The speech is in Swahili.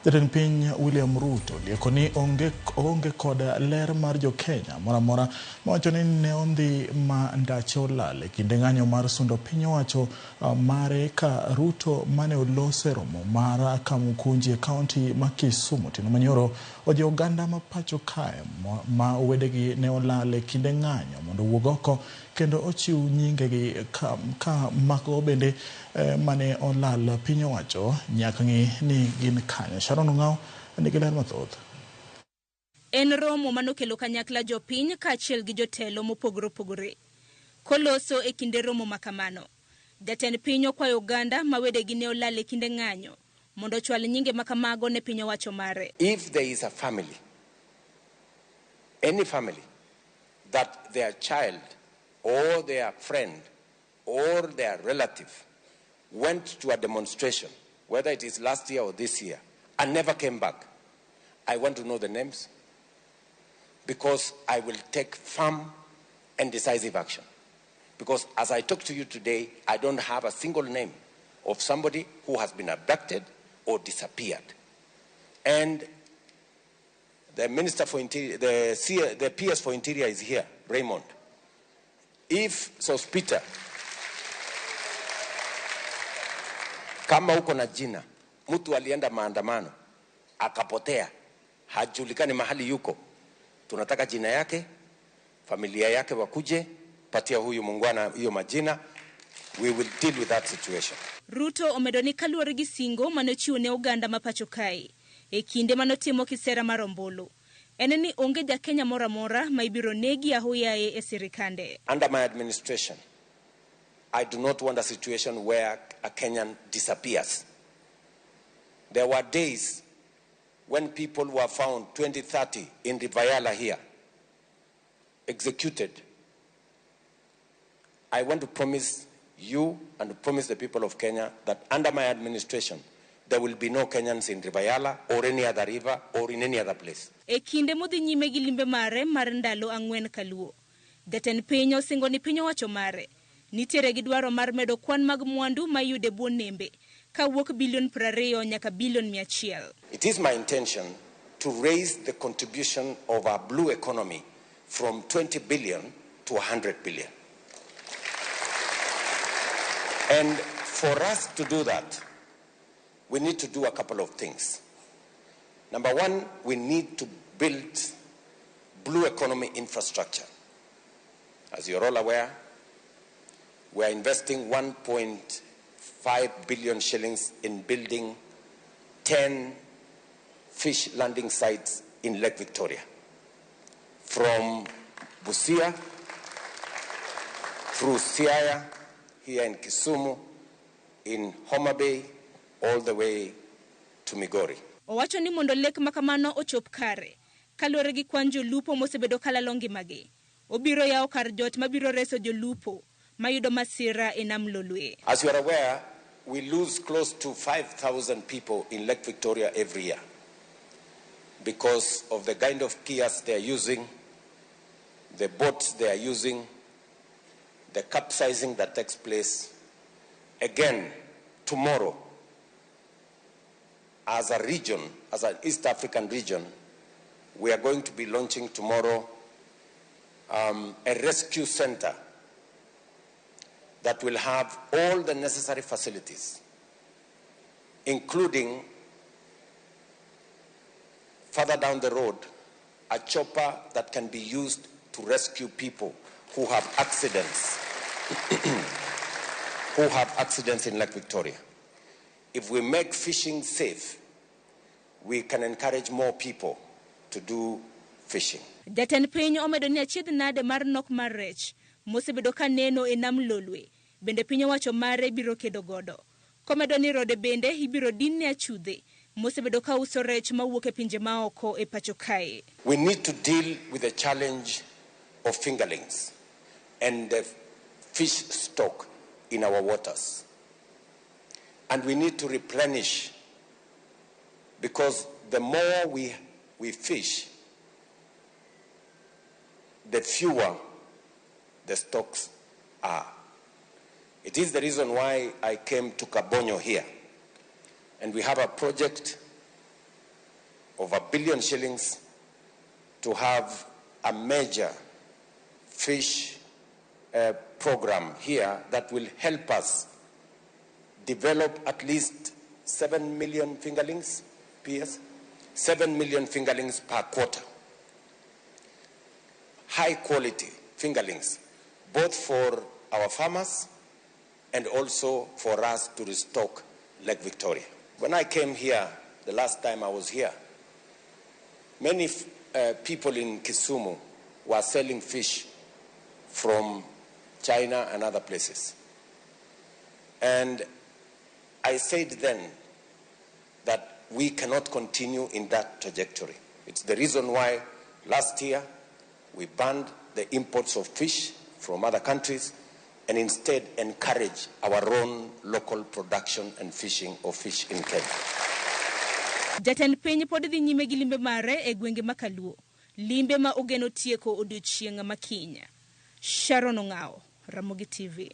Jatend piny William Ruto lieko ni onge koda ler mar jo Kenya moramora mawacho ni ne ondhi ma ndache olal e kinde ng'anyo mar sundo piny owacho mare ka Ruto mane olose romo mar Kamukunji e kaunti ma Kisumu tino manyoro oji oganda ma pacho kae ma wedegi ne olal e kinde ng'anyo mondo owuog oko kendo ochiw nyingegi ka mako bende mane olal piny owacho nyaka ng'i ni gin kanye. Sharon Ng'ao nigi ler mathoth. En romo manokelo kanyakla jopiny kaachiel gi jotelo mopogore opogore. Koloso e kinde romo makamano, jatend piny okwayo oganda ma wedegi ne olal e kinde ng'anyo mondo ochwal nyinge makamago ne piny owacho mare. If there is a family, any family, that their child or their friend or their relative went to a demonstration, whether it is last year or this year, and never came back, I want to know the names, because I will take firm and decisive action. Because as I talk to you today, I don't have a single name of somebody who has been abducted or disappeared. And the Minister for Interior, the PS for Interior is here, Raymond. If Sospita, kama uko na jina, mtu alienda maandamano, akapotea, hajulikani mahali yuko, tunataka jina yake, familia yake wakuje, patia huyu mungwana hiyo majina, we will deal with that situation. Ruto omedoni kaluwore gi singo manochiwo ne oganda mapacho kae e kinde manotimo kisera marombolo. En ni onge ja Kenya moramora ma ibiro negi ahoyaye e sirikande. Under my administration, I do not want a situation where a Kenyan disappears. There were days when people were found 20-30 in Rivayala here, executed. I want to promise you and to promise the people of Kenya that under my administration, there will be no Kenyans in Rivayala or any other river or in any other place. E kinde modhi nyime gi limbe mare mar ndalo ang'wen kaluo, jatend piny osingo ni piny owacho mare nitiere gi dwaro mar medo kwan mag mwandu ma yude buo nembe kawuok bilion 20 nyaka bilion 100. It is my intention to raise the contribution of our blue economy from 20 billion to 100 billion. And for us to do that, we need to do a couple of things. Number one, we need to build blue economy infrastructure. As you're all aware, we are investing 1.5 billion shillings in building 10 fish landing sites in Lake Victoria. From Busia, through Siaya, here in Kisumu, in Homa Bay, all the way to Migori. Owacho ni mondo lek makamano ochop kare, kaluwore gi kwan jolupo mosebedo kalalo ngimagi. Obiro yawo kar jot mabiro reso jolupo mayudo masira e nam lolwe. As you are aware, we lose close to 5,000 people in Lake Victoria every year because of the kind of kiosks they are using, the boats they are using, the capsizing that takes place. Again, tomorrow, as a region, as an East African region, we are going to be launching tomorrow a rescue center that will have all the necessary facilities, including further down the road, a chopper that can be used to rescue people who have accidents, in Lake Victoria. If we make fishing safe, we can encourage more people to do fishing. Jatend piny omedo ni achiedh nade mar nok mar rech mosebedo ka neno e nam lolwe bende piny owacho mare biro kedo godo. Komedo ni rode bende ibiro din ne achudhe mosebedo ka uso rech mawuok e pinje maoko e pacho kae. We need to deal with the challenge of fingerlings and the fish stock in our waters. And we need to replenish, because the more we fish, the fewer the stocks are. It is the reason why I came to Kabonyo here. And we have a project of $1 billion shillings to have a major fish program here that will help us develop at least 7 million fingerlings, PS, 7 million fingerlings per quarter. High quality fingerlings, both for our farmers and also for us to restock Lake Victoria. When I came here, the last time I was here, many people in Kisumu were selling fish from China and other places. And I said then that we cannot continue in that trajectory. It's the reason why last year we banned the imports of fish from other countries and instead encourage our own local production and fishing of fish in Kenya. Jatend piny pod dhi nyime gi limbe mare e gwenge makaluo. Limbe ma ogeno tieko odiochieng' ma kinya. Sharon Ong'ao, Ramogi TV.